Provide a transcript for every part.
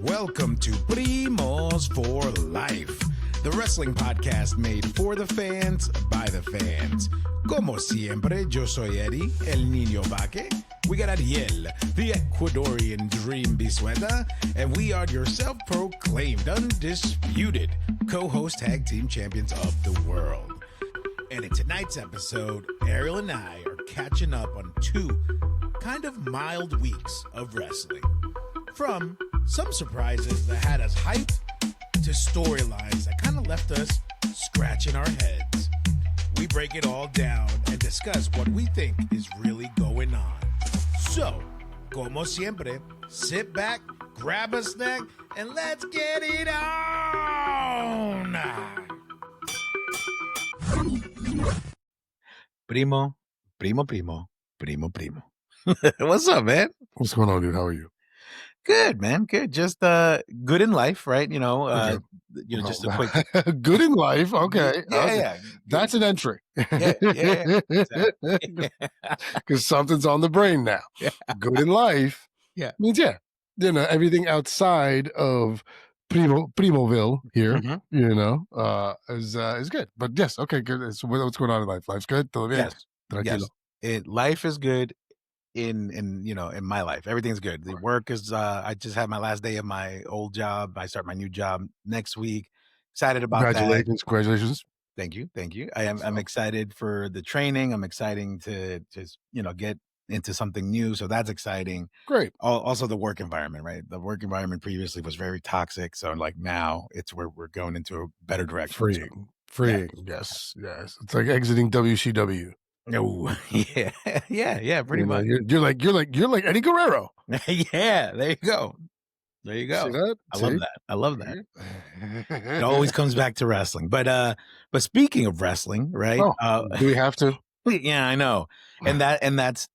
Welcome to Primos for Life, the wrestling podcast made for the fans, by the fans. Como siempre, yo soy Eddie, el niño vaque. We got Ariel, the Ecuadorian dream bisueta, and we are your self-proclaimed, undisputed co-host tag team champions of the world. And in tonight's episode, Ariel and I are catching up on two kind of mild weeks of wrestling. From some surprises that had us hyped to storylines that kind of left us scratching our heads. We break it all down and discuss what we think is really going on. So, como siempre, sit back, grab a snack, and let's get it on! Primo. What's up, man? What's going on, dude? How are you? Good, man. Good. Just good in life, right? Just a quick good in life. Okay. Yeah. That's an entry. Yeah. Exactly. Because something's on the brain now. Yeah. Good in life. Yeah. Means everything outside of Primoville here, is good. But yes, okay, good. So what's going on in life? Life's good. Todo bien? Yes. Life is good. In my life, everything's good. The work is I just had my last day of my old job. I start my new job next week. Excited about that. Congratulations. Thank you. I'm excited for the training. I'm excited to just get into something new, so that's exciting. Great. Also the work environment, right? The work environment previously was very toxic, so like now it's where we're going into a better direction. Freeing. Yes. It's like exiting WCW. Oh, yeah, pretty much. You're like Eddie Guerrero. Yeah, there you go. See that? I love that. It always comes back to wrestling. But speaking of wrestling, right? Do we have to? Yeah, I know. And that's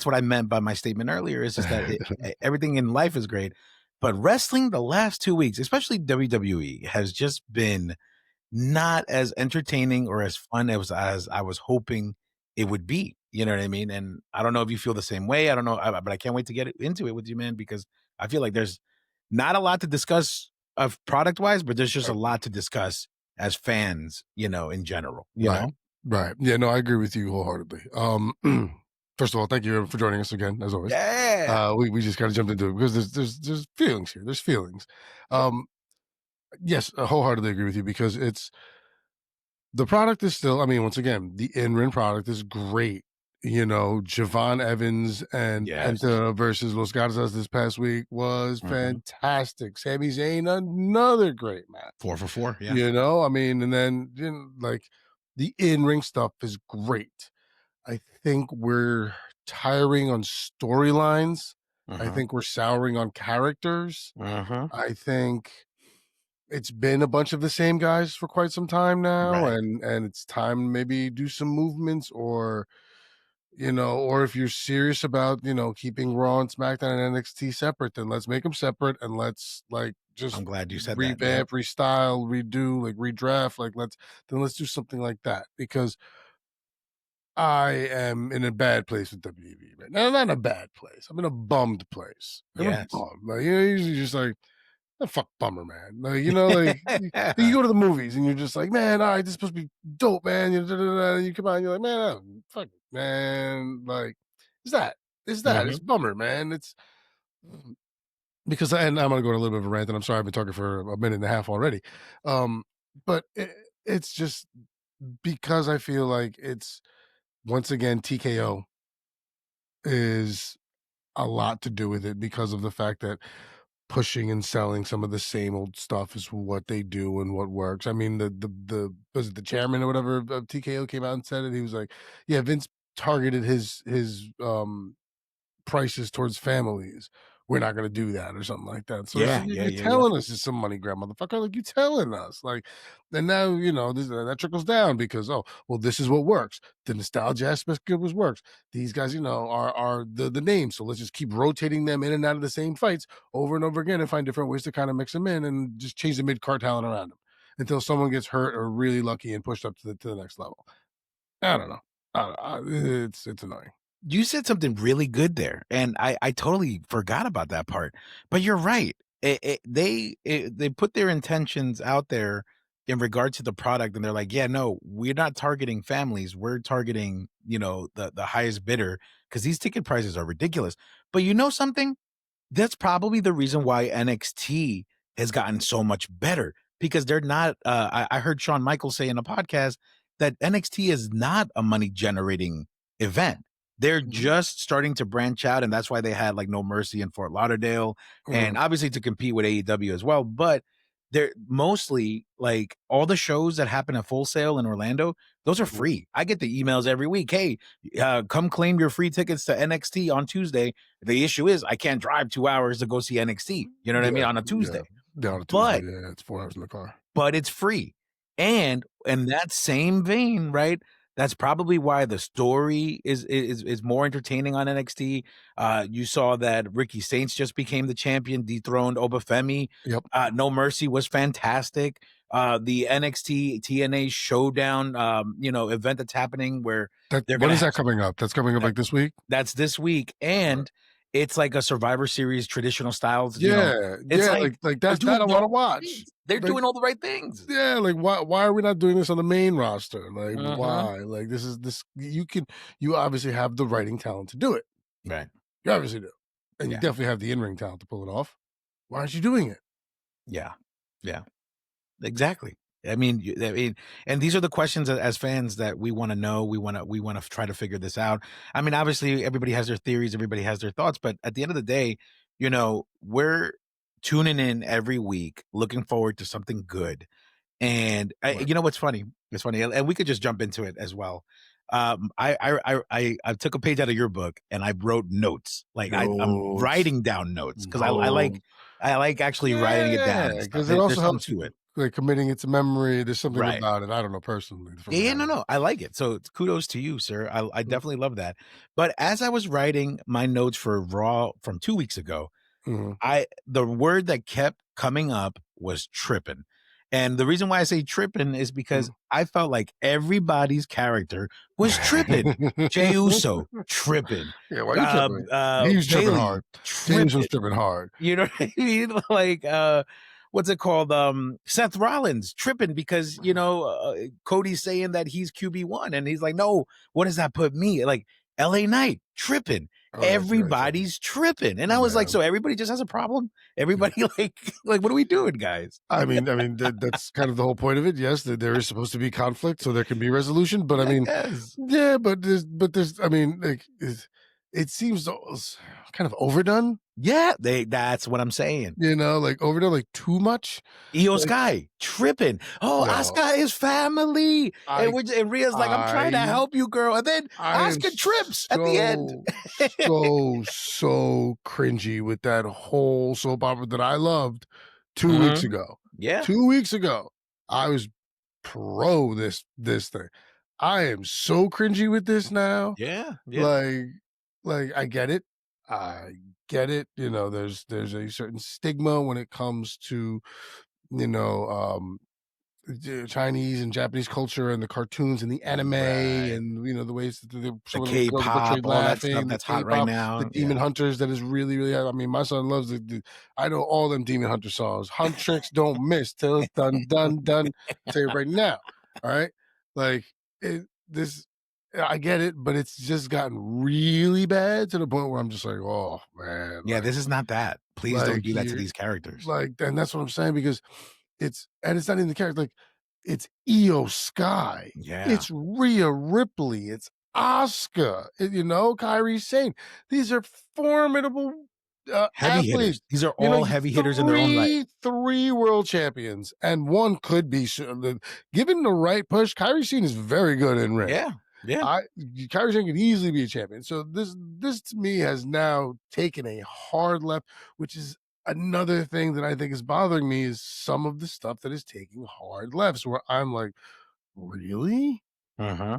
what I meant by my statement earlier. Is just that everything in life is great, but wrestling the last 2 weeks, especially WWE, has just been not as entertaining or as fun as I was hoping it would be. You know what I mean? And I don't know if you feel the same way. I don't know, but I can't wait to get into it with you, man, because I feel like there's not a lot to discuss of product wise, but there's just a lot to discuss as fans, in general. You know? Right. Yeah, no, I agree with you wholeheartedly. First of all, thank you for joining us again, as always. Yeah. We just kind of jumped into it because there's feelings here. There's feelings. Yes, I wholeheartedly agree with you because the product is still, once again, the in-ring product is great. Javon Evans and Penta versus Los Garzas this past week was fantastic. Sami Zayn, another great match. 4 for 4, yeah. And then the in-ring stuff is great. I think we're tiring on storylines. I think we're souring on characters. I think it's been a bunch of the same guys for quite some time now, and it's time to maybe do some movements, or if you're serious about keeping Raw and SmackDown and NXT separate, then let's make them separate and let's just I'm glad you said revamp, restyle, redo, redraft, let's do something like that, because I am in a bad place with WWE right now. Not in a bad place. I'm in a bummed place. I'm bummed. Usually just fuck bummer, man. You go to the movies and you're just like, man, all right, this is supposed to be dope, man. You come out and you're like, man, fuck it, man. It's that. It's bummer, man. It's because, and I'm gonna go on a little bit of a rant, and I'm sorry I've been talking for a minute and a half already. But it's just because I feel like it's, once again, TKO is a lot to do with it, because of the fact that pushing and selling some of the same old stuff is what they do and what works. The was it the chairman or whatever of TKO came out and said it. He was like, yeah, Vince targeted his prices towards families. We're not going to do that, or something like that. So you're telling us it's some money grab, motherfucker. You telling us, and now, that trickles down because, this is what works. The nostalgia aspect of what works. These guys, are the names. So let's just keep rotating them in and out of the same fights over and over again and find different ways to kind of mix them in and just change the mid-card talent around them until someone gets hurt or really lucky and pushed up to the next level. I don't know. It's annoying. You said something really good there, and I totally forgot about that part. But you're right. they put their intentions out there in regard to the product, and they're like, "Yeah, no, we're not targeting families. We're targeting, the highest bidder because these ticket prices are ridiculous." But you know something? That's probably the reason why NXT has gotten so much better because they're not. I heard Shawn Michaels say in a podcast that NXT is not a money generating event. They're Mhm, just starting to branch out, and that's why they had like No Mercy in Fort Lauderdale, and mhm, obviously to compete with AEW as well. But they're mostly like all the shows that happen at Full Sail in Orlando. Those are mhm. free. I get the emails every week. Hey, come claim your free tickets to NXT on Tuesday. The issue is I can't drive 2 hours to go see NXT, you know what I mean, Yeah, on a yeah. Tuesday, Down to Tuesday, but yeah, it's 4 hours in the car. it's free, and in that same vein, right, that's probably why the story is more entertaining on NXT. You saw that Ricky Saints just became the champion, dethroned Obafemi. Yep. No Mercy was fantastic. The NXT TNA Showdown, event that's happening where That they're when gonna is have that coming up? That's coming up, that like, this week? that's this week, Alright. and it's like a Survivor Series traditional styles, Yeah, it's yeah, like like, they're that's that doing I the wanna right watch. things. They're Like, doing all the right things. yeah, like, why are we not doing this on the main roster? Like, Mhm. why? Like, this you obviously have the writing talent to do it. Right. You obviously do, and you Yeah. definitely have the in-ring talent to pull it off. Why aren't you doing it? Yeah. Yeah. Exactly. I mean, and these are the questions as fans that we wanna know, we wanna try to figure this out. I mean, obviously, everybody has their theories, everybody has their thoughts, but at the end of the day, we're tuning in every week, looking forward to something good. And Right. you know what's funny? It's funny, and we could just jump into it as well. I took a page out of your book and I wrote notes. Like I'm Notes. writing down notes because No. I like actually writing it down Yeah, and stuff. because it also There's something helps to it, you, like, committing it to memory. There's something right? about it. I don't know personally for Yeah, me. yeah, I no, don't no, I like it. So kudos to you, sir. I know. definitely love that. But as I was writing my notes for Raw from 2 weeks ago, Mhm. the word that kept coming up was tripping. And the reason why I say tripping is because Mhm. I felt like everybody's character was tripping. Jey Uso, tripping. Yeah, why you tripping? He was tripping Bailey, hard. James was tripping. tripping hard. You know what I mean? Like, what's it called? Seth Rollins tripping because Cody's saying that he's QB1, and he's like, "No, what does that put me?" Like LA Knight tripping. Oh, that's right, so Everybody's tripping, and I was like, yeah, "So everybody just has a problem? yeah. Everybody like what are we doing, guys?" I mean, that's kind of the whole point of it. Yes, that there is supposed to be conflict, so there can be resolution. But I I mean, guess. yeah, but there's, I mean, like, it seems kind of overdone. Yeah, that's what I'm saying. Like overdone, like too much. Io Like, Sky tripping. Oh, yo, Asuka is family, I, and Rhea's like, "I'm trying to I, help you, girl," and then I am Asuka trips at the end. so cringy with that whole soap opera that I loved 2 weeks Mhm. ago. Yeah, 2 weeks ago, I was pro this thing. I am so cringy with this now. yeah, yeah. Like, I get it. I get it. There's a certain stigma when it comes to, you know, Chinese and Japanese culture and the cartoons and the anime Right. and the ways that The some of the girls are K-pop, portrayed all that stuff laughing, the that's hot right K-pop, the now. Demon Yeah. Hunters that is really really. I mean, my son loves I know all them Demon Hunter songs. Hunt tricks, don't miss till it's done done done. I'll tell you right now. All right, like this. I get it, but it's just gotten really bad to the point where I'm just like, oh man, Yeah, this is not that. Please don't like do that to you these characters. and that's what I'm saying because it's not even the character. Like, it's Io Sky, Yeah. it's Rhea Ripley, it's Asuka, Kyrie Sane. These are formidable Heavy hitters. athletes. These are all You heavy hitters in their own right. three world champions, and one could be given the right push. Kyrie Sane is very good in ring. Yeah. Yeah. I Kyrie Sane could easily be a champion. So this to me has now taken a hard left, which is another thing that I think is bothering me is some of the stuff that is taking hard lefts where I'm like, really? Uh-huh.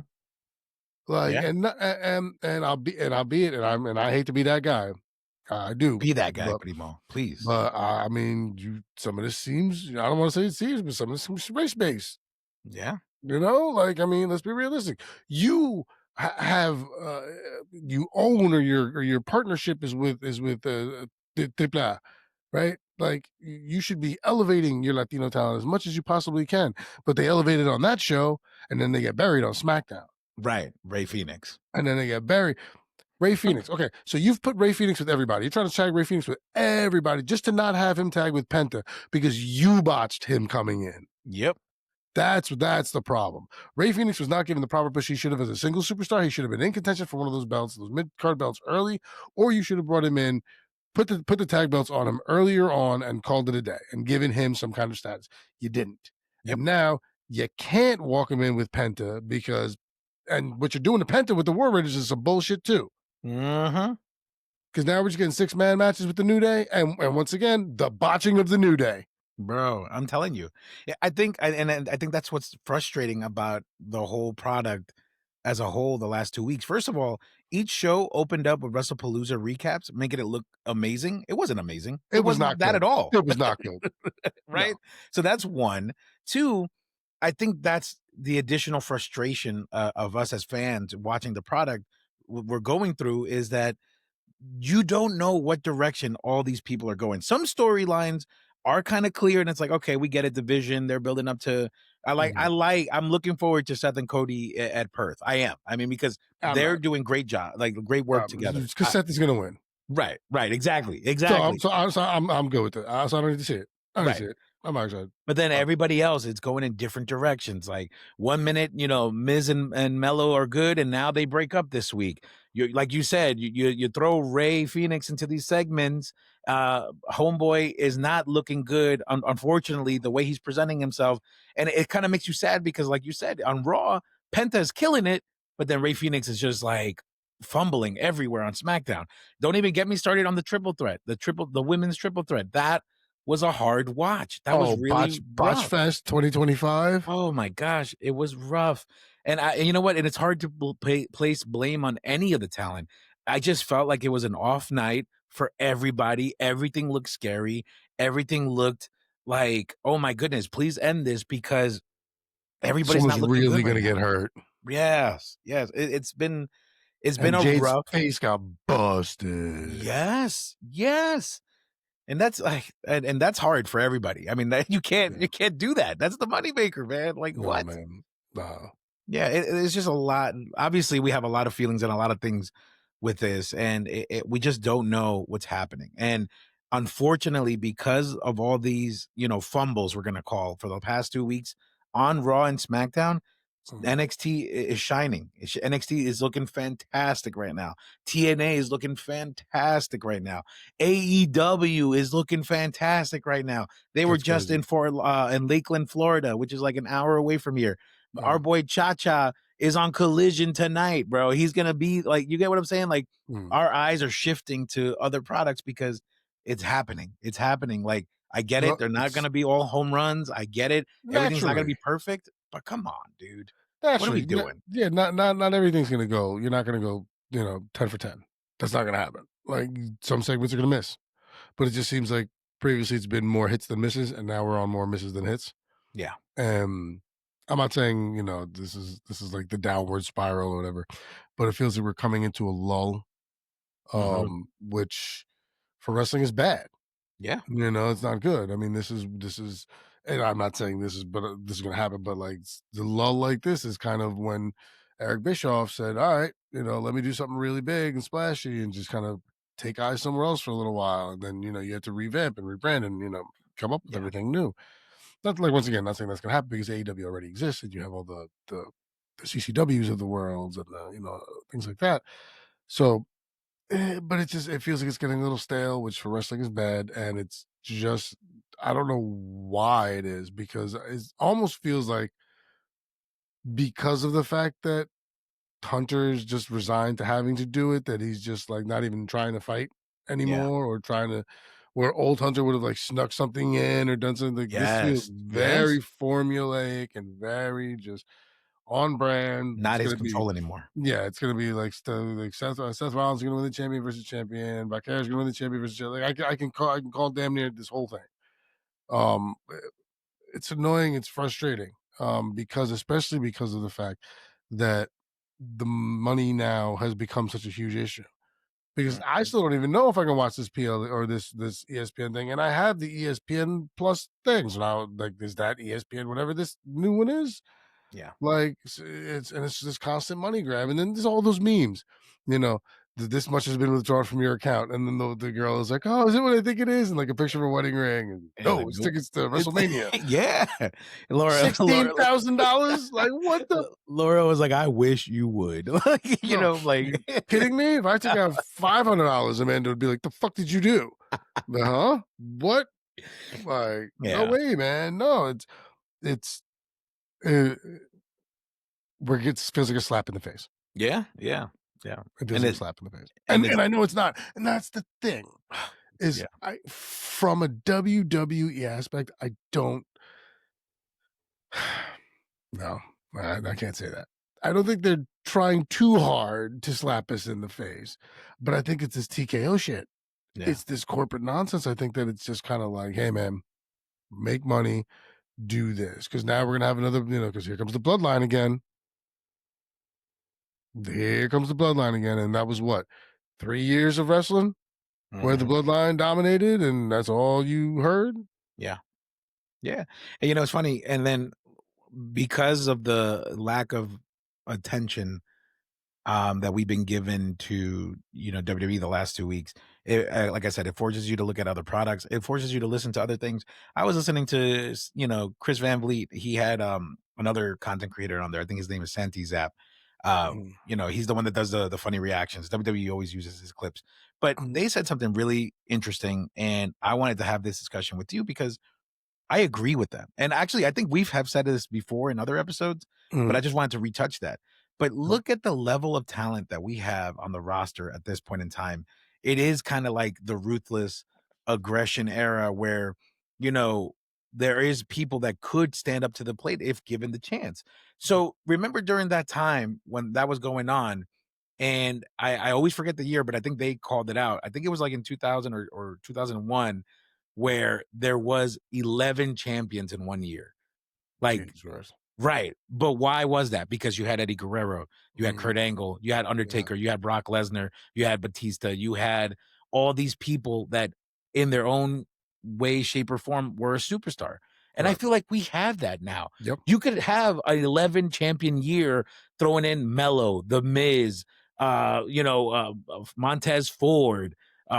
Like, Yeah. and I'll be it, and I hate to be that guy. I do, Be that guy, but Primo. Please. I mean, some of this seems, I don't want to say it seems, but some of this seems race based. Yeah. Like, I mean, let's be realistic. You have you own, or your partnership is with Triple A, right? Like you should be elevating your Latino talent as much as you possibly can. But they elevated on that show, and then they get buried on SmackDown, Right. Ray Phoenix. and then they get buried. Ray Phoenix. Okay, so you've put Ray Phoenix with everybody. You're trying to tag Ray Phoenix with everybody just to not have him tag with Penta because you botched him coming in. Yep. That's the problem. Ray Phoenix was not given the proper push he should have as a single superstar. He should have been in contention for one of those belts, those mid card belts early, or you should have brought him in, put the tag belts on him earlier on, and called it a day and given him some kind of status. You didn't, Yep. and now you can't walk him in with Penta because, and what you're doing to Penta with the War Raiders is some bullshit too. Mm-hmm. Because now we're just getting 6-man matches with the New Day, and once again the botching of the New Day. Bro, I'm telling you. Yeah, I think and I think that's what's frustrating about the whole product as a whole the last 2 weeks. First of all, each show opened up with WrestlePalooza recaps, making it look amazing. It wasn't amazing. It It was wasn't not that good. at all. It was not good. Right? No. So that's one. Two, I think that's the additional frustration of us as fans watching the product we're going through is that you don't know what direction all these people are going. Some storylines are kind of clear, and it's like, okay, we get a division. They're building up to. I'm looking forward to Seth and Cody at Perth. I am. I mean, because I'm they're not. doing great job, like great work together. Because Seth is going to win. Right. Exactly. I'm good with it. So I don't need to see it. I don't need to see it. I'm not excited. But then everybody else, it's going in different directions. Like 1 minute, Miz and Mello are good, and now they break up this week. You like you said, you throw Ray Phoenix into these segments. Homeboy is not looking good, unfortunately, the way he's presenting himself, and it kind of makes you sad because, like you said, on Raw, Penta is killing it, but then Ray Phoenix is just like fumbling everywhere on SmackDown. Don't even get me started on the triple threat, the women's triple threat. That was a hard watch. That was really Botch rough. Fest 2025. Oh my gosh, it was rough. And you know what? And it's hard to place blame on any of the talent. I just felt like it was an off night for everybody. Everything looked scary. Everything looked like, oh my goodness, please end this because everybody's Someone's not looking really good going right to now. get hurt. Yes. It's been And a Jade's rough. face got busted. Yes. And that's like, and that's hard for everybody. I mean, you can't do that. That's the moneymaker, man. Like No, what? man. No. Yeah, it's just a lot. Obviously, we have a lot of feelings and a lot of things with this, and we just don't know what's happening. And unfortunately, because of all these, fumbles, we're gonna call for the past 2 weeks on Raw and SmackDown, NXT is shining. NXT is looking fantastic right now. TNA is looking fantastic right now. AEW is looking fantastic right now. They were That's just crazy. in Lakeland, Florida, which is like an hour away from here. Yeah. Our boy Cha Cha is on Collision tonight, bro. He's gonna be like, you get what I'm saying? Like, our eyes are shifting to other products because it's happening. It's happening. Like, I get it. Well, They're not gonna be all home runs. I get it. Everything's not gonna be naturally. perfect, but come on, dude. What are we Naturally. doing? Yeah, not everything's going to go. You're not going to go, 10 for 10. That's not going to happen. Like some segments are going to miss. But it just seems like previously it's been more hits than misses, and now we're on more misses than hits. Yeah. I'm not saying, this is like the downward spiral or whatever, but it feels like we're coming into a lull, which for wrestling is bad. Yeah. It's not good. I mean, this is, and I'm not saying this is going to happen, but like the lull like this is kind of when Eric Bischoff said, all right, let me do something really big and splashy and just kind of take eyes somewhere else for a little while. And then, you have to revamp and rebrand and, come up with everything new. Not like, once again, not saying that's going to happen because AEW already exists and you have all the CCWs of the world and, things like that. So, but it feels like it's getting a little stale, which for wrestling is bad. And it's just, I don't know why it is, because it almost feels like because of the fact that Hunter's just resigned to having to do it, that he's just like not even trying to fight anymore or trying to, where old Hunter would have like snuck something in or done something. Like this feels very formulaic and very just on brand. Not It's his going to be, control anymore. yeah, it's going to be like Seth Rollins is going to win the champion versus champion. Vicarious going to win the champion versus champion. Like I can call damn near this whole thing. It's annoying. It's frustrating. Especially because of the fact that the money now has become such a huge issue. because I still don't even know if I can watch this PL or this ESPN thing, and I have the ESPN Plus things now. Like, is that ESPN whatever this new one is? Yeah. Like, it's this constant money grab, and then there's all those memes, this much has been withdrawn from your account, and then the girl is like, "Oh, is it what I think it is?" And like a picture of a wedding ring, and And no, like, it's nope. tickets to WrestleMania. Yeah. Laura, $16,000? Like, what the? Laura was like, I wish you would. Like, No, like, you kidding me? If I took out $500, Amanda would be like, "The fuck did you do?" Huh? What? Like, no yeah. way, man. No, it's uh, where it feels like a slap in the face. Yeah. Yeah. Yeah. It feels And like a it, slap in the face, and and I know it's not, and that's the thing. Is yeah. from a WWE aspect, I don't. No, I can't say that. I don't think they're trying too hard to slap us in the face, but I think it's this TKO shit. Yeah. It's this corporate nonsense. I think that it's just kind of like, hey, man, make money, do this. Because now we're going to have another, because here comes the bloodline again. Here comes the bloodline again. And that was what? 3 years of wrestling where the bloodline dominated, and that's all you heard? Yeah. Yeah. And it's funny. And then because of the lack of attention that we've been given to WWE the last 2 weeks, like I said, it forces you to look at other products. It forces you to listen to other things. I was listening to Chris Van Vliet. He had another content creator on there. I think his name is Santi Zap. He's the one that does the funny reactions. WWE always uses his clips, but they said something really interesting, and I wanted to have this discussion with you because I agree with them. And actually, I think have said this before in other episodes, but I just wanted to retouch that. But look at the level of talent that we have on the roster at this point in time. It is kind of like the ruthless aggression era where, there is people that could stand up to the plate if given the chance. So remember during that time when that was going on, and I always forget the year, but I think they called it out. I think it was like in 2000 or 2001 where there was 11 champions in 1 year. Like, Jesus. right. But why was that? Because you had Eddie Guerrero, you had Kurt Angle, you had Undertaker, you had Brock Lesnar, you had Batista, you had all these people that in their own way, shape, or form were a superstar. And I feel like we have that now. Yep. You could have an 11 champion year throwing in Mello, The Miz, Montez Ford,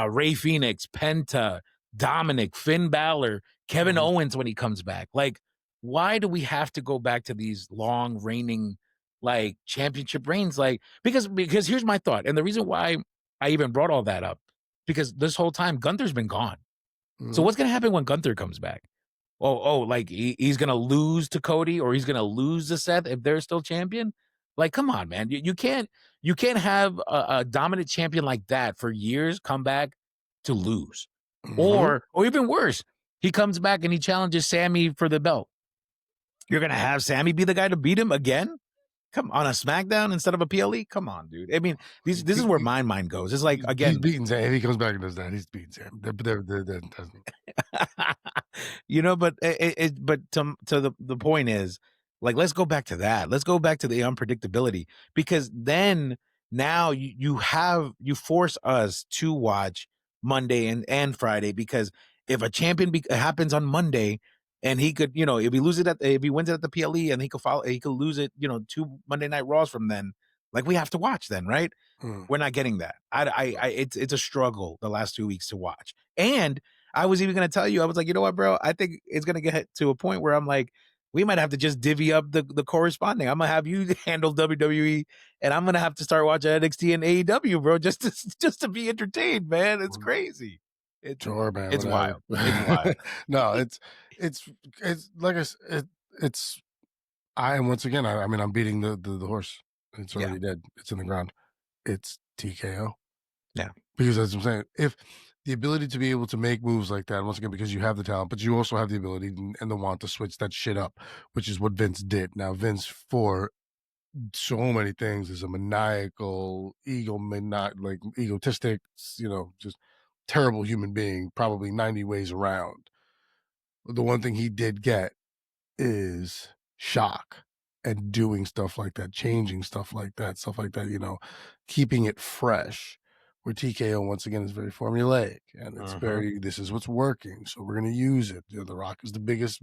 Ray Phoenix, Penta, Dominic, Finn Balor, Kevin Owens when he comes back. Like, why do we have to go back to these long reigning like championship reigns? Like, because here's my thought. And the reason why I even brought all that up, because this whole time Gunther's been gone. So what's going to happen when Gunther comes back? Like he's going to lose to Cody or he's going to lose to Seth if they're still champion? Like, come on, man. You can't have a dominant champion like that for years come back to lose. Or even worse, he comes back and he challenges Sammy for the belt. You're going to have Sammy be the guy to beat him again? Come on, a SmackDown instead of a PLE? Come on, dude. I mean, this is where my mind goes. It's like, again, he's beating Sam. If he comes back and does that, he's beating Sam. But to the point is, like, let's go back to that. Let's go back to the unpredictability, because then now you force us to watch Monday and Friday, because if a champion happens on Monday and he could, if he wins it at the PLE and he could lose it, 2 Monday Night Raws from then, like, we have to watch then, right? We're not getting that. It's a struggle the last 2 weeks to watch. And I was even going to tell you, I was like, you know what, bro? I think it's going to get to a point where I'm like, we might have to just divvy up the corresponding. I'm going to have you handle WWE, and I'm going to have to start watching NXT and AEW, bro, just to be entertained, man. It's crazy. Sure, man. It's whatever. wild. It's wild. No, it's like I said, it's and once again, I mean, I'm beating the horse. It's already dead. It's in the ground. It's TKO. Yeah. Because as I'm saying, if the ability to be able to make moves like that, once again, because you have the talent, but you also have the ability and the want to switch that shit up, which is what Vince did. Now, Vince, for so many things, is a maniacal, egotistic, just terrible human being, probably 90 ways around. The one thing he did get is shock and doing stuff like that, changing stuff like that, keeping it fresh. where TKO once again is very formulaic and it's Mhm. very this is what's working, so we're going to use it. The Rock is the biggest,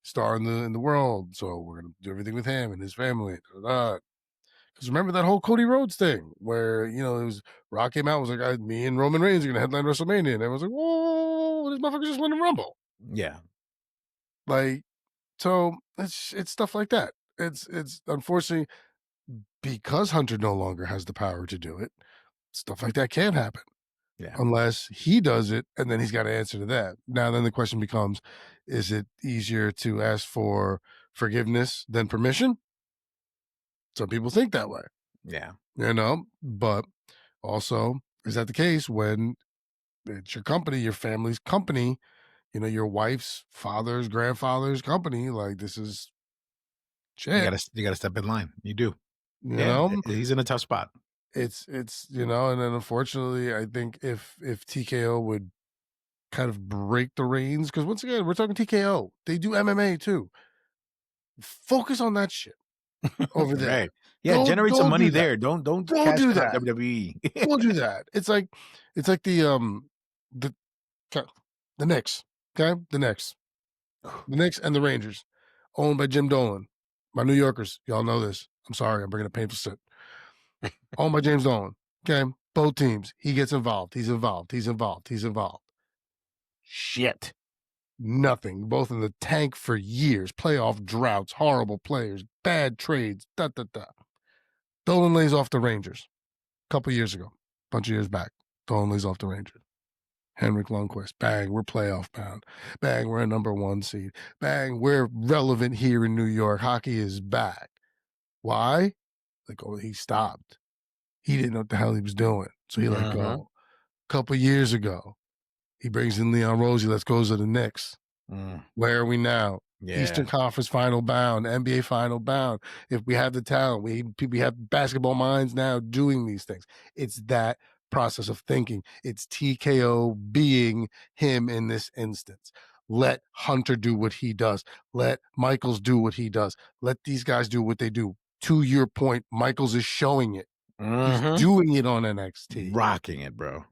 star in the world, so we're going to do everything with him and his family. Because remember that whole Cody Rhodes thing where it was Rock came out was like, me and Roman Reigns are going to headline WrestleMania, and everyone's like, whoa, this motherfucker just won the Rumble. Yeah. Like, so it's stuff like that. It's unfortunately because Hunter no longer has the power to do it. Stuff like that can happen. Yeah. Unless he does it, and then he's got to answer to that. Now, then the question becomes, is it easier to ask for forgiveness than permission? Some people think that way, Yeah. but also, is that the case when it's your company, your family's company, your wife's father's, grandfather's company? Like, this is You shit, gotta step in line. You do. you Yeah. know? He's in a tough spot. It's and then unfortunately, I think if TKO would kind of break the reins, because once again, we're talking TKO. They do MMA too. Focus on that shit over there. Right. Yeah, Don't generate some don't money do that. there. Don't Don't cash do out that. WWE. Don't do that. It's like the the Knicks. Okay, the Knicks and the Rangers, owned by Jim Dolan. My New Yorkers, y'all know this. I'm sorry, I'm bringing a painful sit. Owned by James Dolan. Okay, both teams. He gets involved. He's involved. He's involved. He's involved. Shit. Nothing. Both in the tank for years. Playoff droughts, horrible players, bad trades. Da da da. Dolan lays off the Rangers a couple years ago, bunch of years back. Dolan lays off the Rangers. Henrik Lundqvist, bang, we're playoff bound. Bang, we're a number 1 seed. Bang, we're relevant here in New York. Hockey is back. Why? He stopped. He didn't know what the hell he was doing, so he let Mhm. go. A couple years ago, he brings in Leon Rose. Let's go to the Knicks. Mm. Where are we now? Yeah. Eastern Conference Final bound, NBA Final bound. If we have the talent, we have basketball minds now doing these things. It's that process of thinking. It's TKO being him in this instance. Let Hunter do what he does. Let Michaels do what he does. Let these guys do what they do. To your point, Michaels is showing it. He's Mhm. doing it on NXT. Rocking it, bro.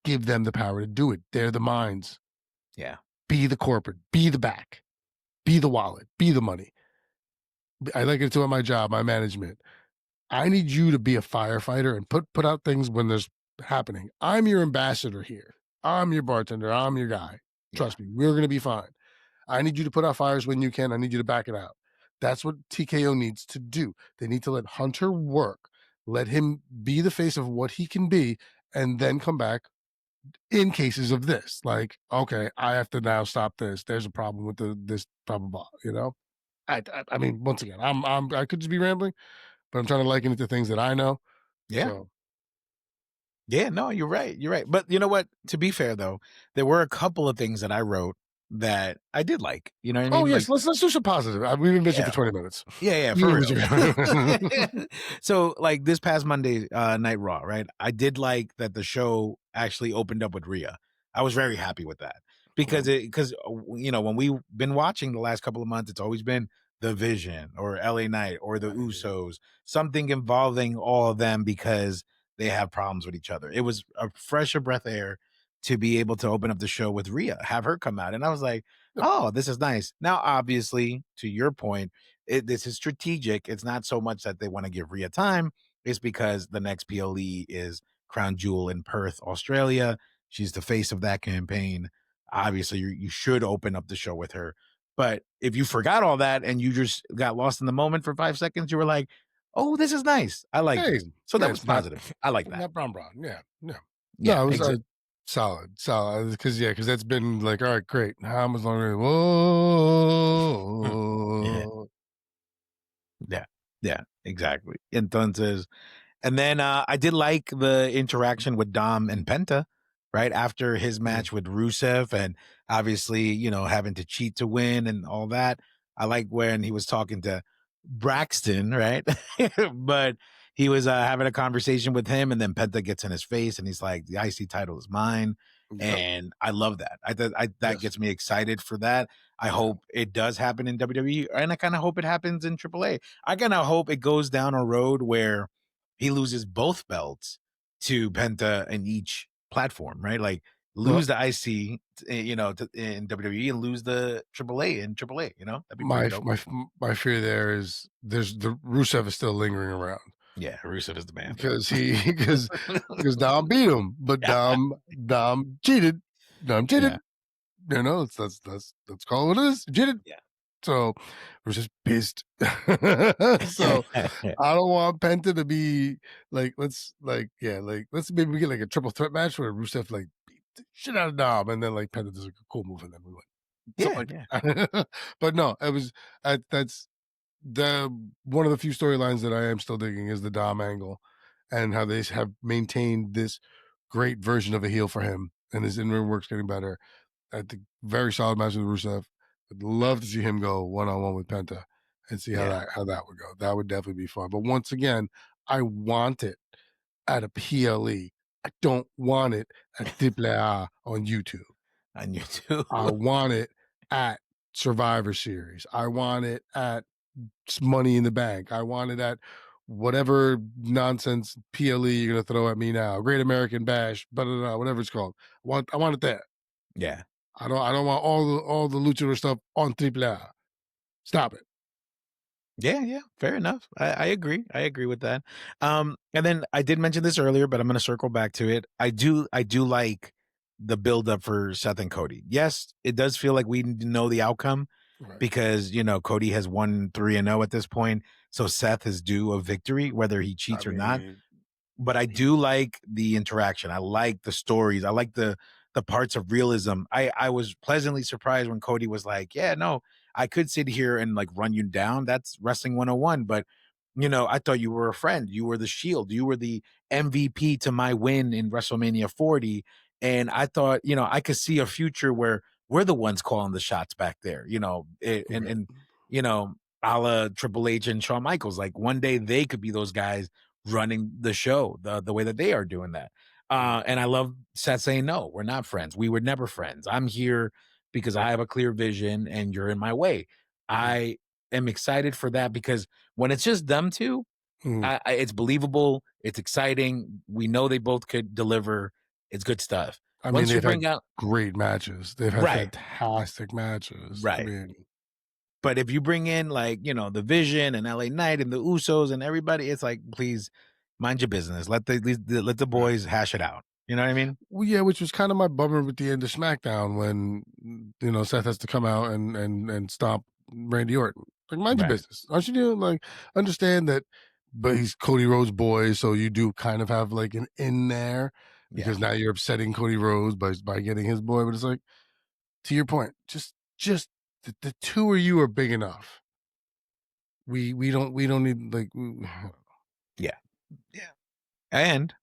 Give them the power to do it. They're the minds. Yeah. Be the corporate. Be the back. Be the wallet. Be the money. I like it too at my job, my management. I need you to be a firefighter and put out things when there's happening. I'm your ambassador here. I'm your bartender. I'm your guy. Trust me, we're going to be fine. I need you to put out fires when you can. I need you to back it out. That's what TKO needs to do. They need to let Hunter work, let him be the face of what he can be, and then come back in cases of this. Like, okay, I have to now stop this. There's a problem with this blah blah blah. I mean, once again, I could just be rambling, but I'm trying to liken it to things that I know. Yeah. So Yeah, no, you're right. You're right. But you know what? To be fair though, there were a couple of things that I wrote that I did like. You know what I oh mean? yes, let's do some positive. We've been bitching Yeah. for 20 minutes. Yeah, for real. So like this past Monday night Raw, right? I did like that the show actually opened up with Rhea. I was very happy with that because when we've been watching the last couple of months, it's always been the Vision or LA Knight or the Usos, something involving all of them because they have problems with each other. It was a fresher breath of air to be able to open up the show with Rhea, have her come out. And I was like, oh, this is nice. Now, obviously, to your point, this is strategic. It's not so much that they want to give Rhea time. It's because the next PLE is Crown Jewel in Perth, Australia. She's the face of that campaign. Obviously, you should open up the show with her. But if you forgot all that and you just got lost in the moment for 5 seconds, you were like, oh, this is nice. I like Hey, this. So that yeah, was it's not positive. I like that. not brown. Yeah. Yeah, No, it was exactly. solid. Because that's been like, all right, great. How much longer? Yeah. Whoa. Yeah, exactly. Entonces, and then I did like the interaction with Dom and Penta, right? After his match with Rusev and obviously, having to cheat to win and all that. I like when he was talking to Braxton, right? But he was having a conversation with him, and then Penta gets in his face and he's like, the IC title is mine. Yep. And I love that. That Yes. gets me excited for that. I hope it does happen in WWE, and I kind of hope it happens in AAA. I kind of hope it goes down a road where he loses both belts to Penta in each platform, right? Like Well, lose the IC, in WWE and lose the AAA in AAA. That'd be pretty my dope. my my fear there is there's the Rusev is still lingering around Yeah, Rusev is the man. because because Dom beat him, but Dom cheated. Dom cheated. Yeah. Let's call it what it is. Cheated. Yeah. So we're just pissed. So I don't want Penta to be let's maybe we get like a triple threat match where Rusev like beat the shit out of Dom and then like Penta does like a cool move and then we win. Something like but no, it was that's the one of the few storylines that I am still digging is the Dom angle and how they have maintained this great version of a heel for him and his in-ring work's getting better. I think very solid match with Rusev. I'd love to see him go one-on-one with Penta and see how that would go. That would definitely be fun. But once again, I want it at a PLE. I don't want it at AAA on YouTube. On YouTube. I want it at Survivor Series. I want it at Money in the Bank. I want it at whatever nonsense PLE you're gonna throw at me now. Great American Bash, whatever it's called. I want it there. Yeah. I don't want all the luchador stuff on AAA. Stop it. Yeah, fair enough. I agree. I agree with that. And then I did mention this earlier, but I'm going to circle back to it. I do like the build up for Seth and Cody. Yes, it does feel like we know the outcome because Cody has won 3-0 at this point, so Seth is due a victory whether he cheats or not. But I do like the interaction. I like the stories. I like the parts of realism. I was pleasantly surprised when Cody was like, yeah, no, I could sit here and like run you down. That's wrestling 101. But I thought you were a friend. You were the shield. You were the MVP to my win in WrestleMania 40. And I thought, I could see a future where we're the ones calling the shots back there, and a la Triple H and Shawn Michaels. Like one day they could be those guys running the show the way that they are doing that. And I love Seth saying, no, we're not friends. We were never friends. I'm here because I have a clear vision and you're in my way. I am excited for that because when it's just them two, it's believable. It's exciting. We know they both could deliver. It's good stuff. I mean, they've had great matches. They've had fantastic matches. Right. I mean, but if you bring in the Vision and LA Knight and the Usos and everybody, it's like, please mind your business. Let the boys hash it out. You know what I mean? Well, yeah, which was kind of my bummer with the end of SmackDown when Seth has to come out and stomp Randy Orton. Like, mind your business. Aren't you doing like understand that? But he's Cody Rhodes' boy, so you do kind of have like an in there because now you're upsetting Cody Rhodes by getting his boy. But it's like, to your point, just the two of you are big enough. We don't need like yeah. And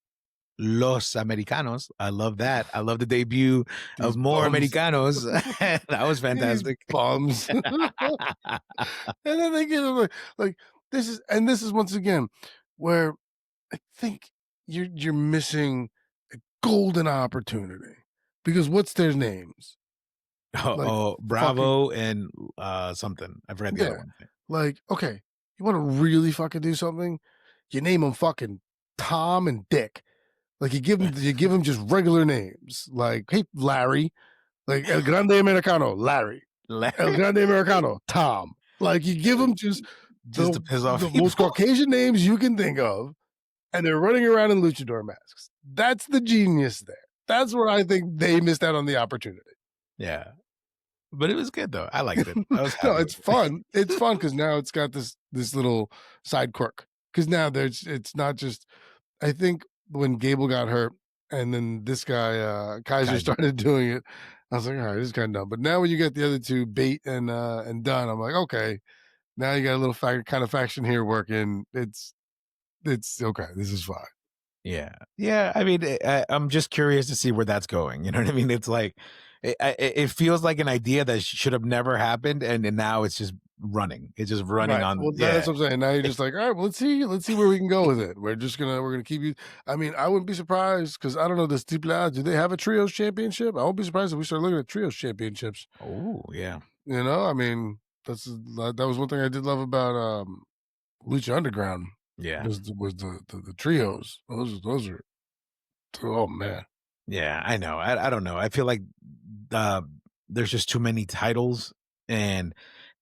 Los Americanos. I love that. I love the debut of more Americanos. That was fantastic. These bums. And then they give him like this is once again where I think you're missing a golden opportunity because what's their names? Bravo and something. I forgot the other one. Like, okay, you want to really fucking do something? You name them fucking Tom and Dick. Like you give them just regular names. Like, hey, Larry. Like El Grande Americano, Larry. El Grande Americano, Tom. Like you give them just to piss off the most Caucasian names you can think of, and they're running around in luchador masks. That's the genius there. That's where I think they missed out on the opportunity. Yeah. But it was good though. I liked it. No, it's fun. It's fun because now it's got this little side quirk. Because now it's not just. I think when Gable got hurt, and then this guy Kaiser started doing it, I was like, all right, this is kind of dumb. But now when you get the other two, Bate and Dunn, I'm like, okay, now you got a little kind of faction here working. It's okay. This is fine. Yeah. I mean, I'm just curious to see where that's going. You know what I mean? It's like it feels like an idea that should have never happened, and now it's just running. It's just running on. Well, that's what I'm saying. Now you're just like, all right, well, let's see where we can go with it. We're gonna keep you. I mean, I wouldn't be surprised because I don't know this AAA. Do they have a trios championship? I won't be surprised if we start looking at trios championships. Oh yeah. I mean, that was one thing I did love about Lucha Underground. Yeah. was the trios. Those are, oh man. Yeah, I know. I don't know. I feel like uh, there's just too many titles, and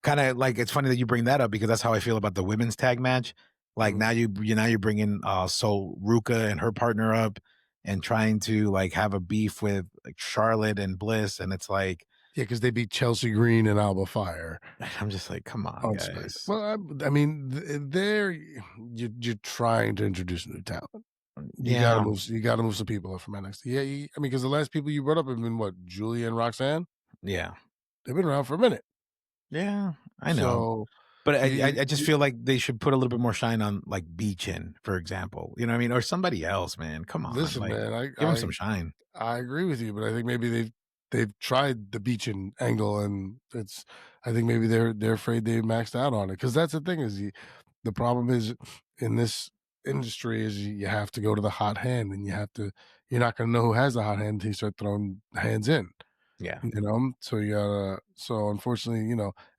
kind of like it's funny that you bring that up because that's how I feel about the women's tag match. Like Mhm. now you're bringing so Ruka and her partner up and trying to like have a beef with like Charlotte and Bliss, and it's like Yeah, because they beat Chelsea Green and Alba Fire I'm just like, come on, on SmackDown. guys. Well, I mean, there you're trying to introduce new talent. Yeah, You gotta move some people up from NXT. Yeah, I mean, because the last people you brought up have been what, Julia and Roxanne. yeah, They've been around for a minute, yeah. I know. so But you, I just feel like they should put a little bit more shine on like Beechin, for example. You know what I mean? Or somebody else, man. Come on, listen, like man. give him some shine. I agree with you, but I think maybe they've tried the beaching angle, and it's. I think maybe they're afraid they maxed out on it, because that's the thing is the problem is in this industry is you have to go to the hot hand, and you're not going to know who has the hot hand until you start throwing hands in. Yeah, So you gotta. So unfortunately,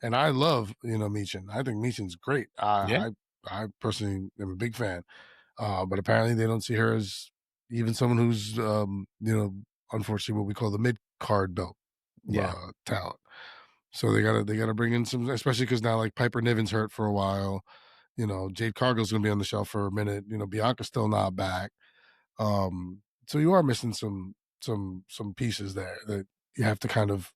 and I love Michin. I think Michin's great. yeah, I personally am a big fan. But apparently they don't see her as even someone who's, unfortunately what we call the mid card belt yeah, talent. So they gotta bring in some, especially because now like Piper Niven's hurt for a while. Jade Cargill's gonna be on the shelf for a minute. Bianca's still not back. So you are missing some pieces there that you have to kind of,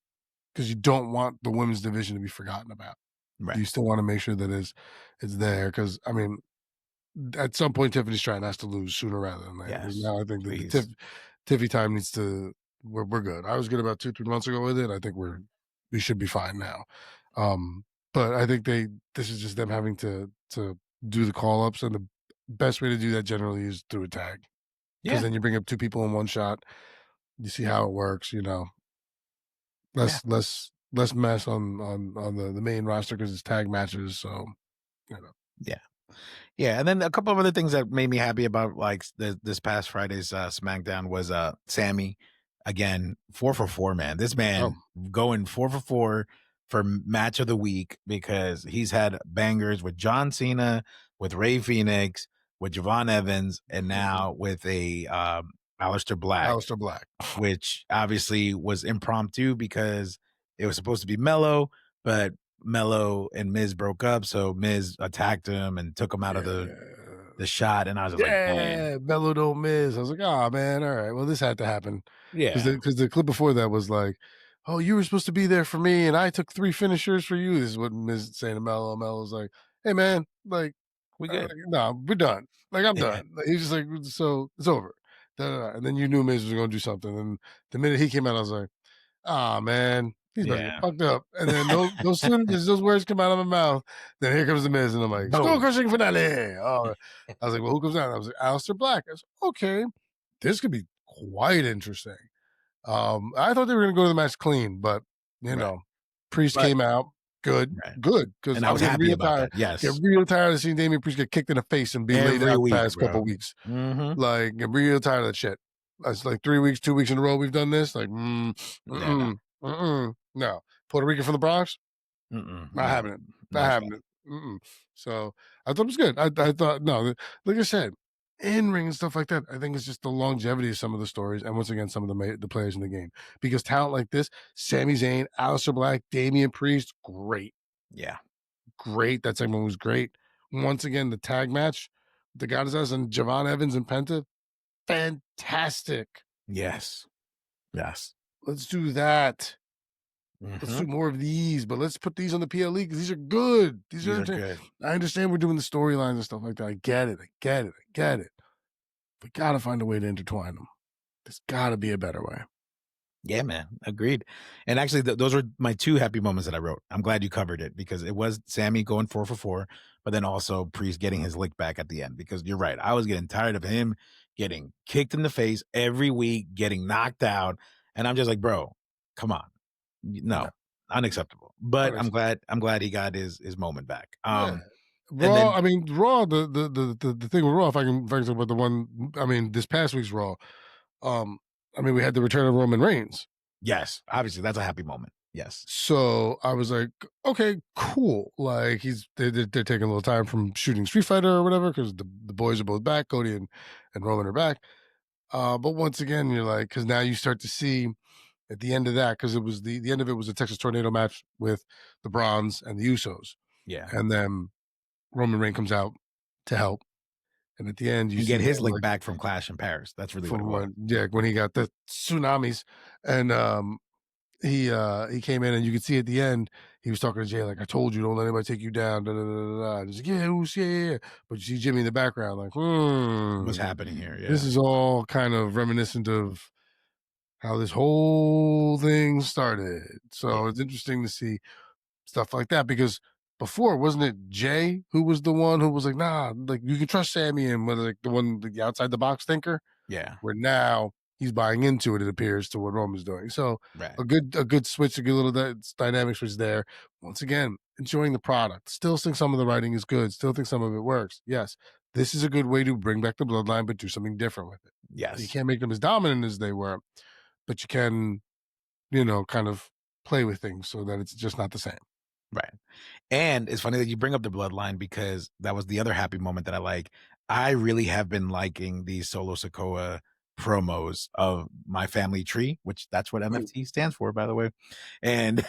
because you don't want the women's division to be forgotten about. right. You still want to make sure that it's there, because I mean, at some point, Tiffany Stratton has to lose sooner rather than later. Because Yes, now I think that the please. Tiffy time needs to. We're good. I was good about 2-3 months ago with it. I think we should be fine now. But I think this is just them having to do the call ups, and the best way to do that generally is through a tag, because Yeah, then you bring up two people in one shot. You see how it works. yeah, Less mess on the main roster because it's tag matches. So you know. yeah. Yeah, and then a couple of other things that made me happy about like this past Friday's SmackDown was Sammy again 4 for 4, man. This Oh, man going 4 for 4 for match of the week because he's had bangers with John Cena, with Ray Phoenix, with Javon Evans, and mhm. now with a Aleister Black, Aleister Black. which obviously was impromptu because it was supposed to be Mello, but Mello and Miz broke up, so Miz attacked him and took him out of the Yeah. shot, and I was just like, "Dang." Yeah, Bello don't miss. I was like, "Oh man, all right. Well, this had to happen." Because Yeah, the clip before that was like, "Oh, you were supposed to be there for me, and I took 3 finishers for you." This is what Miz saying to Mello. Mello was like, "Hey man, like, we good. no, we're done. Like, I'm Yeah, done." Like, he's just like, "So it's over." Da, da, da. And then you knew Miz was going to do something, and the minute he came out, I was like, "Ah, man, he's about to get yeah. fucked up." And then no sooner as those words come out of my mouth, then here comes the Miz, and I'm like, "Skull Boom. crushing finale." Oh, I was like, "Well, who comes out?" I was like, "Aleister Black." I was okay. This could be quite interesting. I thought they were going to go to the match clean, but you Right, know, Priest but came out right, good, because and I I'm was getting happy real about tired, that. Yes, of seeing Damian Priest get kicked in the face and be laid every out the week, past bro. couple weeks. Mhm. Like, I'm real tired of that shit. It's like 3 weeks, 2 weeks in a row we've done this. Like, Yeah, no. no. Puerto Rican from the Bronx, Mm-mm, not no, having it. Not no having thanks. it. So I thought it was good. I thought no, like I said, in ring and stuff like that. I think it's just the longevity of some of the stories, and once again, some of the players in the game. Because talent like this, Sami Zayn, Aleister Black, Damian Priest, great, Yeah, great. That segment was great. Once again, the tag match, the guys and Javon Evans and Penta, fantastic. yes, yes. Let's do that. Let's Mhm. do more of these, but let's put these on the PLE because these are good. These are These are entertaining. good. I understand we're doing the storylines and stuff like that. I get it. I get it. I get it. We got to find a way to intertwine them. There's got to be a better way. Yeah, man. Agreed. And actually, those were my 2 happy moments that I wrote. I'm glad you covered it because it was Sammy going 4 for 4, but then also Priest getting his lick back at the end. Because you're right, I was getting tired of him getting kicked in the face every week, getting knocked out, and I'm just like, bro, come on, No, no, unacceptable. But unacceptable. I'm glad he got his moment back. Yeah. And Raw. then I mean, Raw. The thing with Raw. If I can talk about the one. I mean, this past week's Raw. Um, I mean, we had the return of Roman Reigns. yes, obviously that's a happy moment. Yes. So I was like, okay, cool. Like they're taking a little time from shooting Street Fighter or whatever because the boys are both back. Cody and Roman are back. But once again, you're like, because now you start to see at the end of that, because it was the end of it was a Texas Tornado match with the Bronze and the Usos, Yeah. and then Roman Reigns comes out to help, and at the end you And see get his him link like back from Clash in Paris. That's really what it from was. when he got the tsunamis, and he came in and you could see at the end he was talking to Jay like, I told you, don't let anybody take you down. Da, da, da, da, da. And he's like, yeah, who's, yeah. But you see Jimmy in the background like, What's happening here? this Yeah. is all kind of reminiscent of how this whole thing started. So Yeah. it's interesting to see stuff like that because before, wasn't it Jay who was the one who was like, nah, like you can trust Sammy and whether like the one, the outside the box thinker, Yeah. where now he's buying into it, it appears, to what Roman's doing. So Right. a good switch, a good little dynamic switch there. Once again, enjoying the product. Still think some of the writing is good. Still think some of it works. Yes, this is a good way to bring back the bloodline, but do something different with it. You Yes. can't make them as dominant as they were, but you can, kind of play with things so that it's just not the same. Right. And it's funny that you bring up the bloodline because that was the other happy moment that I like. I really have been liking these Solo Sokoa promos of my family tree, which that's what MFT stands for, by the way. And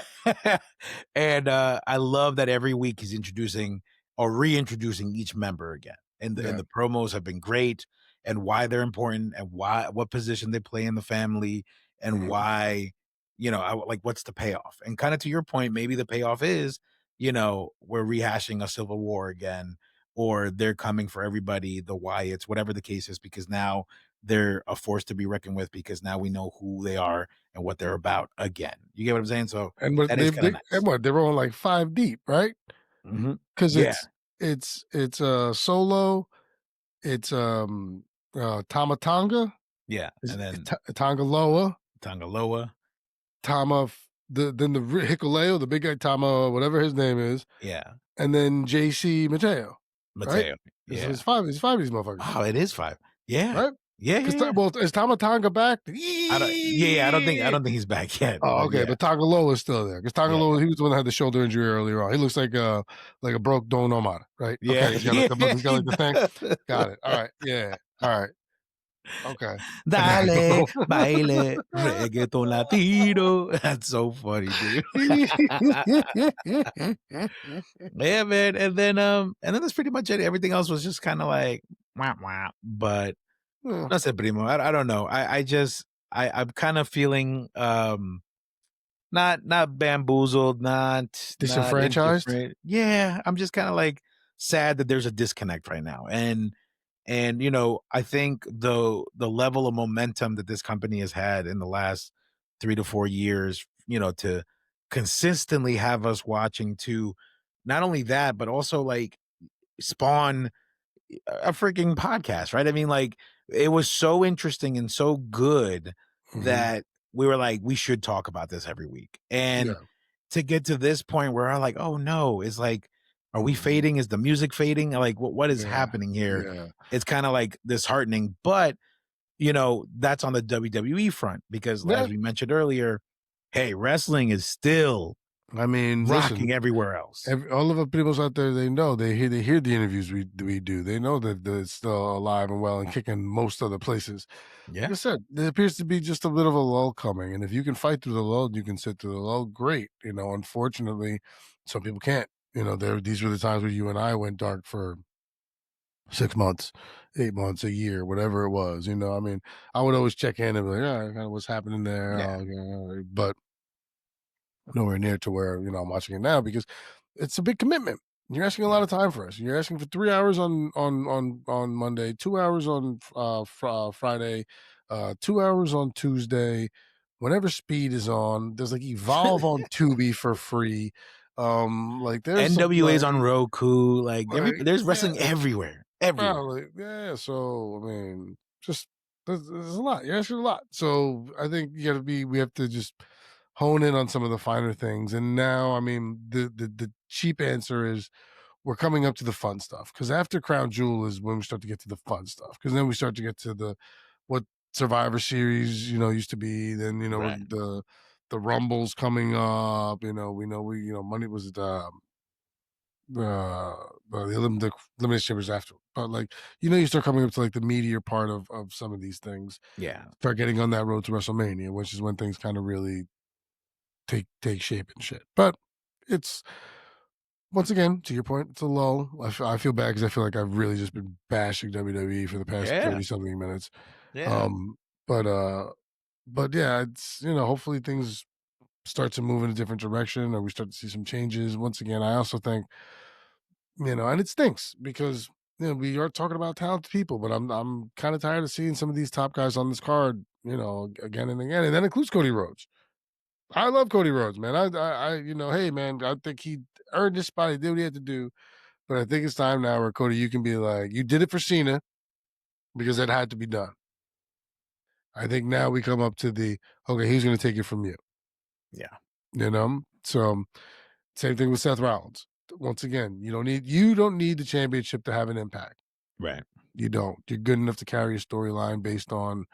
and I love that every week he's introducing or reintroducing each member again. And the promos have been great and why they're important and what position they play in the family and why, like what's the payoff. And kind of to your point, maybe the payoff is we're rehashing a civil war again, or they're coming for everybody, the Wyatts, whatever the case is, because now they're a force to be reckoned with because now we know who they are and what they're about again. You get what I'm saying? So And what that is kind of nice. they're on like 5 deep, right? Mhm. Because Yeah, it's Solo, it's Tamatanga, yeah. is And then Tangaloa, Tangaloa, then the Hikuleo, the big guy Tama, whatever his name is, yeah. and then JC Mateo, right? Mateo, It's yeah. five of these motherfuckers, Oh, it is 5. Yeah. right? Yeah, yeah, Because yeah. well, is Tamatanga back? I don't think he's back yet, Oh, but okay, yeah. but Tangaloa is still there because Yeah. Tangaloa, he was the one that had the shoulder injury earlier on. He looks like a broke Don Omar, right? Yeah, Okay, yeah, he's got he like the thing. does. Got it. All right, yeah, all right, okay. And then Dale, baile, reggaeton latino. That's so funny, dude. Yeah, man. And then that's pretty much it. Everything else was just kind of like wah, wah. But Yeah. no sé, primo. I don't know. I'm kind of feeling not bamboozled, not Disenfranchised? indifferent. Yeah, I'm just kind of like sad that there's a disconnect right now. And I think the level of momentum that this company has had in the last 3 to 4 years, to consistently have us watching to not only that, but also like spawn a freaking podcast, right? I mean, like it was so interesting and so good Mhm. that we were like, we should talk about this every week. And Yeah. to get to this point where I'm like, oh no, it's like, are we Mhm. fading? Is the music fading? Like, what is Yeah. happening here? Yeah. It's kind of like disheartening, but that's on the WWE front because Yeah. as we mentioned earlier, hey, wrestling is still I mean, listen, rocking everywhere else. all of the people out there, they know they hear the interviews we do. They know that it's still alive and well and kicking most other places. Like Yeah. I said, there appears to be just a bit of a lull coming, and if you can fight through the lull, you can sit through the lull. Great, Unfortunately, some people can't. These were the times where you and I went dark for 6 months, 8 months, a year, whatever it was. I mean, I would always check in and be like, kind of what's happening there, Yeah. but nowhere near to where I'm watching it now because it's a big commitment. You're asking a lot Yeah. of time for us. You're asking for 3 hours on Monday, 2 hours on Friday, 2 hours on Tuesday. Whenever Speed is on, there's like Evolve on Tubi for free. Like there's some NWA's on Roku. Like there's yeah, wrestling everywhere. Everywhere. well, yeah. So I mean, just there's a lot. You're asking a lot. So I think we have to just hone in on some of the finer things. And now, I mean, the cheap answer is we're coming up to the fun stuff because after Crown Jewel is when we start to get to the fun stuff because then we start to get to what Survivor Series used to be. Then Right. the the Rumbles coming up. We know Monday was the elimination chambers after, but like you start coming up to like the meatier part of some of these things. Yeah. Start getting on that road to WrestleMania, which is when things kind of really take shape and shit. But it's once again, to your point, it's a lull. I feel bad because I feel like I've really just been bashing WWE for the past 30 something minutes. Yeah. But yeah, it's hopefully things start to move in a different direction, or we start to see some changes. Once again, I also think and it stinks because we are talking about talented people, but I'm kind of tired of seeing some of these top guys on this card, again and again, and that includes Cody Rhodes. I love Cody Rhodes, man. Hey, man, I think he earned his spot. He did what he had to do. But I think it's time now where, Cody, you can be like, you did it for Cena because it had to be done. I think now we come up to okay, he's going to take it from you. Yeah. So same thing with Seth Rollins. Once again, you don't need the championship to have an impact. Right. You don't. You're good enough to carry a storyline based on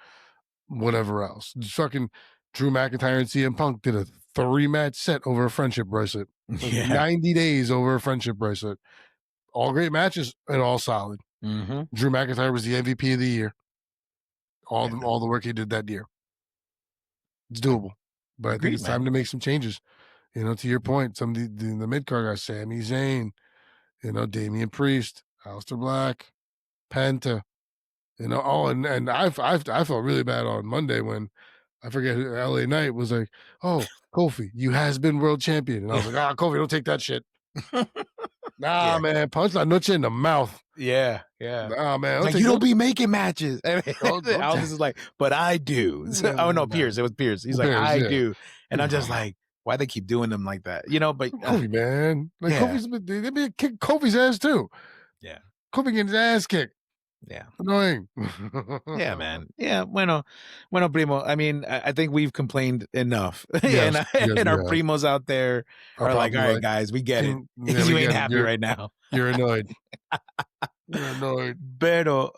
whatever else. Fucking Drew McIntyre and CM Punk did a 3-match set over a friendship bracelet. 90 days over a friendship bracelet. All great matches and all solid. Mm-hmm. Drew McIntyre was the MVP of the year. All the work he did that year. It's doable. But I think it's time to make some changes. To your point, some of the mid-card guys, Sami Zayn, Damian Priest, Aleister Black, Penta, and I felt really bad on Monday when I forget who LA Knight was like, "Oh, Kofi, you has been world champion," and I was like, "Ah, Kofi, don't take that shit." Nah, man, punch that nutcha in the mouth. Yeah. Nah, man, like, you don't be making matches. Aldis is like, but I do. Oh no, Pierce. It was Pierce. He's like, I do, and I'm just like, why they keep doing them like that? But Kofi, man, like they be kick Kofi's ass too. Yeah, Kofi getting his ass kicked. Yeah, annoying. Yeah, man. Yeah, bueno, primo. I mean, I think we've complained enough, and our primos out there are like, all right, guys, we get it. You ain't happy right now. You're annoyed. You're annoyed. Pero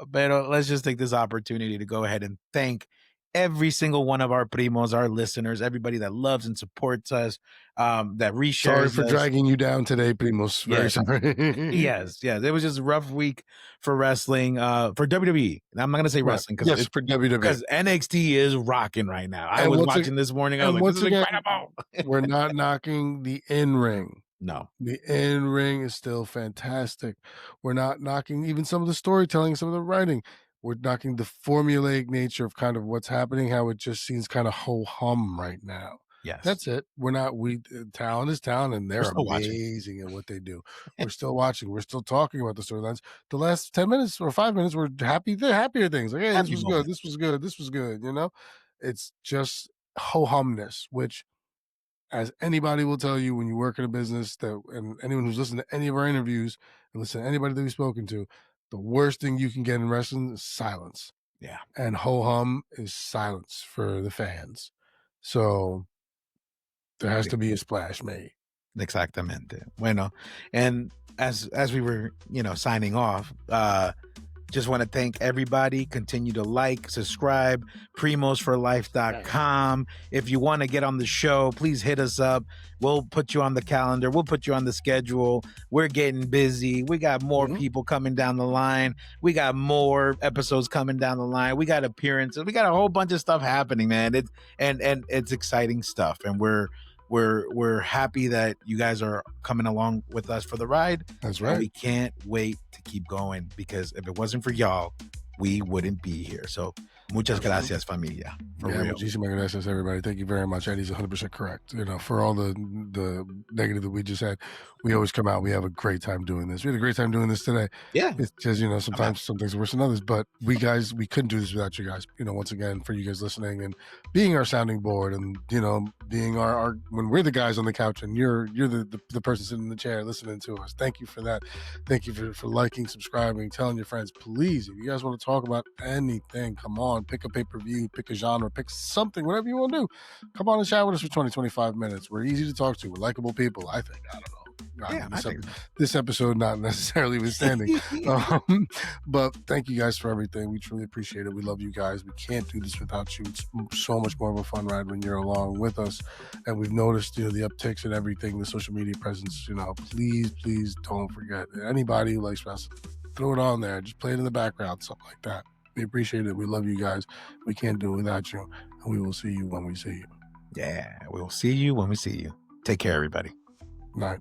let's just take this opportunity to go ahead and thank every single one of our primos, our listeners, everybody that loves and supports us, that reshares. Sorry for dragging you down today, primos. Very sorry. Yes. It was just a rough week for wrestling, for WWE. I'm not going to say wrestling because for WWE, because NXT is rocking right now. I was watching this morning. I was like, this is incredible. We're not knocking the in-ring. No, the in-ring is still fantastic. We're not knocking even some of the storytelling, some of the writing. We're knocking the formulaic nature of kind of what's happening, how it just seems kind of ho-hum right now. Yes. That's it. Talent is talent, and they're amazing at what they do. We're still watching. We're still talking about the storylines. The last 10 minutes or 5 minutes, we're happy. They're happier things. Like, hey, this was good. This was good. This was good. It's just ho-humness, which, as anybody will tell you when you work in a business, and anyone who's listened to any of our interviews and listen to anybody that we've spoken to, the worst thing you can get in wrestling is silence. Yeah. And ho-hum is silence for the fans. So there has to be a splash made. Exactamente. Bueno, and as we were, signing off, just want to thank everybody. Continue to like, subscribe, primosforlife.com. If you want to get on the show, please hit us up. We'll put you on the calendar. We'll put you on the schedule. We're getting busy. We got more people coming down the line. We got more episodes coming down the line. We got appearances. We got a whole bunch of stuff happening, man. It's exciting stuff. And we're happy that you guys are coming along with us for the ride. That's right. And we can't wait to keep going, because if it wasn't for y'all, we wouldn't be here. So muchas gracias, familia. For real. Muchísimas gracias, everybody. Thank you very much. Eddie's 100% correct. For all the negative that we just had, we always come out. We have a great time doing this. We had a great time doing this today. Yeah. It's just, sometimes some things are worse than others, but we couldn't do this without you guys. Once again, for you guys listening and being our sounding board, and, being our when we're the guys on the couch and you're the person sitting in the chair listening to us. Thank you for that. Thank you for liking, subscribing, telling your friends. Please, if you guys want to talk about anything, come on, pick a pay-per-view, pick a genre, pick something, whatever you want to do. Come on and chat with us for 20, 25 minutes. We're easy to talk to. We're likable people, I think. I don't know. Yeah, I think this episode not necessarily withstanding. But thank you guys for everything. We truly appreciate it. We love you guys. We can't do this without you. It's so much more of a fun ride when you're along with us. And we've noticed, the upticks and everything, the social media presence. Please don't forget. Anybody who likes wrestling, throw it on there. Just play it in the background, something like that. We appreciate it. We love you guys. We can't do it without you. And we will see you when we see you. Yeah, we will see you when we see you. Take care, everybody. Night.